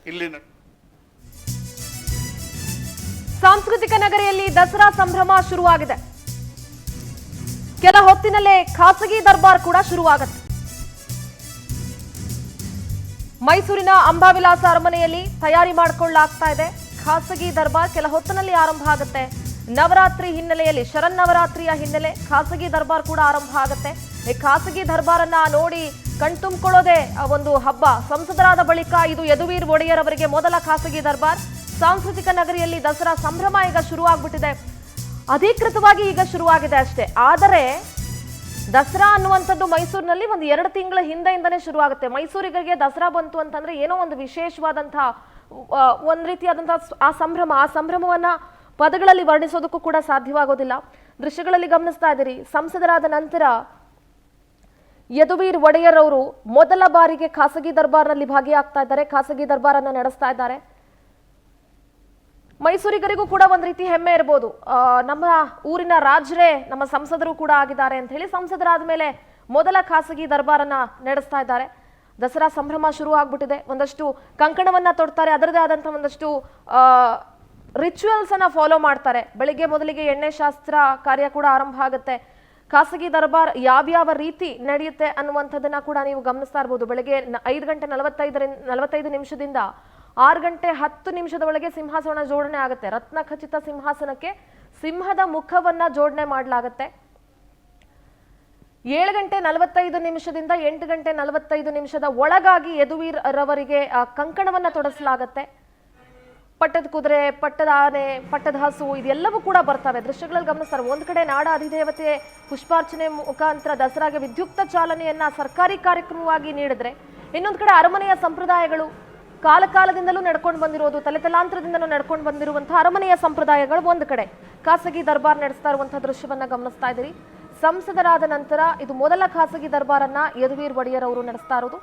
ಇಲ್ಲಿನ ಸಾಂಸ್ಕೃತಿಕ ನಗರಿಯಲ್ಲಿ ದಸರಾ ಸಂಭ್ರಮ ಶುರುವಾಗಿದೆ. ಕೆಲ ಹೊತ್ತಿನಲ್ಲೇ ಖಾಸಗಿ ದರ್ಬಾರ್ ಕೂಡ ಶುರುವಾಗುತ್ತೆ. ಮೈಸೂರಿನ ಅಂಬಾವಿಲಾಸ ಅರಮನೆಯಲ್ಲಿ ತಯಾರಿ ಮಾಡಿಕೊಳ್ಳಲಾಗ್ತಾ ಇದೆ. ಖಾಸಗಿ ದರ್ಬಾರ್ ಕೆಲ ಹೊತ್ತಿನಲ್ಲಿ ಆರಂಭ ಆಗುತ್ತೆ. ನವರಾತ್ರಿ ಹಿನ್ನೆಲೆಯಲ್ಲಿ ಶರನ್ನವರಾತ್ರಿಯ ಹಿನ್ನೆಲೆ ಖಾಸಗಿ ದರ್ಬಾರ್ ಕೂಡ ಆರಂಭ ಆಗುತ್ತೆ. ಈ ಖಾಸಗಿ ದರ್ಬಾರನ್ನ ನೋಡಿ ಕಣ್ತುಂಬಿಕೊಳ್ಳೋದೇ ಒಂದು ಹಬ್ಬ. ಸಂಸದರಾದ ಬಳಿಕ ಇದು ಯದುವೀರ್ ಒಡೆಯರ್ ಅವರಿಗೆ ಮೊದಲ ಖಾಸಗಿ ದರ್ಬಾರ್. ಸಾಂಸ್ಕೃತಿಕ ನಗರಿಯಲ್ಲಿ ದಸರಾ ಸಂಭ್ರಮ ಈಗ ಶುರುವಾಗ್ಬಿಟ್ಟಿದೆ. ಅಧಿಕೃತವಾಗಿ ಈಗ ಶುರುವಾಗಿದೆ ಅಷ್ಟೇ. ಆದರೆ ದಸರಾ ಅನ್ನುವಂಥದ್ದು ಮೈಸೂರಿನಲ್ಲಿ ಒಂದು 2 ತಿಂಗಳ ಹಿಂದೆಯಿಂದನೇ ಶುರುವಾಗುತ್ತೆ. ಮೈಸೂರಿಗರಿಗೆ ದಸರಾ ಬಂತು ಅಂತಂದ್ರೆ ಏನೋ ಒಂದು ವಿಶೇಷವಾದಂತಹ ಒಂದು ರೀತಿಯಾದಂತಹ ಆ ಸಂಭ್ರಮವನ್ನ ಪದಗಳಲ್ಲಿ ವರ್ಣಿಸೋದಕ್ಕೂ ಕೂಡ ಸಾಧ್ಯವಾಗೋದಿಲ್ಲ. ದೃಶ್ಯಗಳಲ್ಲಿ ಗಮನಿಸ್ತಾ ಇದ್ದೀರಿ. ಸಂಸದರಾದ ನಂತರ ಯದುವೀರ್ ಒಡೆಯರ್ ಅವರು ಮೊದಲ ಬಾರಿಗೆ ಖಾಸಗಿ ದರ್ಬಾರ್ನಲ್ಲಿ ಭಾಗಿಯಾಗ್ತಾ ಇದ್ದಾರೆ. ಖಾಸಗಿ ದರ್ಬಾರನ್ನ ನಡೆಸ್ತಾ ಇದ್ದಾರೆ. ಮೈಸೂರಿಗರಿಗೂ ಕೂಡ ಒಂದ್ ರೀತಿ ಹೆಮ್ಮೆ ಇರ್ಬೋದು. ನಮ್ಮ ಊರಿನ ರಾಜರೇ ನಮ್ಮ ಸಂಸದರು ಕೂಡ ಆಗಿದ್ದಾರೆ ಅಂತ ಹೇಳಿ ಸಂಸದರಾದ ಮೇಲೆ ಮೊದಲ ಖಾಸಗಿ ದರ್ಬಾರನ್ನ ನಡೆಸ್ತಾ ಇದ್ದಾರೆ. ದಸರಾ ಸಂಭ್ರಮ ಶುರು ಆಗ್ಬಿಟ್ಟಿದೆ. ಒಂದಷ್ಟು ಕಂಕಣವನ್ನ ತೊಡ್ತಾರೆ. ಅದರದೇ ಆದಂತಹ ಒಂದಷ್ಟು ರಿಚುವಲ್ಸ್ ಅನ್ನ ಫಾಲೋ ಮಾಡ್ತಾರೆ. ಬೆಳಿಗ್ಗೆ ಮೊದಲಿಗೆ ಎಣ್ಣೆ ಶಾಸ್ತ್ರ ಕಾರ್ಯ ಕೂಡ ಆರಂಭ ಆಗುತ್ತೆ. ಖಾಸಗಿ ದರ್ಬಾರ್ ಯಾವ್ಯಾವ ರೀತಿ ನಡೆಯುತ್ತೆ ಅನ್ನುವಂಥದ್ದನ್ನ ಕೂಡ ನೀವು ಗಮನಿಸ್ತಾ ಇರ್ಬೋದು. ಬೆಳಗ್ಗೆ 5:45 ನಿಮಿಷದಿಂದ 6:10 ಒಳಗೆ ಸಿಂಹಾಸನ ಜೋಡಣೆ ಆಗುತ್ತೆ. ರತ್ನ ಖಚಿತ ಸಿಂಹಾಸನಕ್ಕೆ ಸಿಂಹದ ಮುಖವನ್ನ ಜೋಡಣೆ ಮಾಡಲಾಗುತ್ತೆ. 7:45 8:45 ಒಳಗಾಗಿ ಯದುವೀರ್ ರವರಿಗೆ ಕಂಕಣವನ್ನ ತೊಡಸಲಾಗತ್ತೆ. ಪಟ್ಟದ ಕುದುರೆ, ಪಟ್ಟದ ಆನೆ, ಪಟ್ಟದ ಹಸು ಇದೆಲ್ಲವೂ ಕೂಡ ಬರ್ತವೆ. ದೃಶ್ಯಗಳಲ್ಲಿ ಗಮನಿಸ್ತಾರೆ. ಒಂದ್ ಕಡೆ ನಾಡ ಅಧಿದೇವತೆ ಪುಷ್ಪಾರ್ಚನೆ ಮುಖಾಂತರ ದಸರಾಗೆ ವಿದ್ಯುಕ್ತ ಚಾಲನೆಯನ್ನ ಸರ್ಕಾರಿ ಕಾರ್ಯಕ್ರಮವಾಗಿ ನೀಡಿದ್ರೆ, ಇನ್ನೊಂದು ಕಡೆ ಅರಮನೆಯ ಸಂಪ್ರದಾಯಗಳು ಕಾಲದಿಂದಲೂ ನಡ್ಕೊಂಡು ಬಂದಿರೋದು, ತಲೆತಲಾಂತರದಿಂದಲೂ ನಡ್ಕೊಂಡು ಬಂದಿರುವಂತಹ ಅರಮನೆಯ ಸಂಪ್ರದಾಯಗಳು ಒಂದು ಕಡೆ ಖಾಸಗಿ ದರ್ಬಾರ್ ನಡೆಸ್ತಾ ಇರುವಂತಹ ದೃಶ್ಯವನ್ನ ಗಮನಿಸ್ತಾ ಇದ್ದೀರಿ. ಸಂಸದರಾದ ನಂತರ ಇದು ಮೊದಲ ಖಾಸಗಿ ದರ್ಬಾರನ್ನ ಯದುವೀರ್ ಒಡೆಯರ್ ಅವರು ನಡೆಸ್ತಾ ಇರೋದು.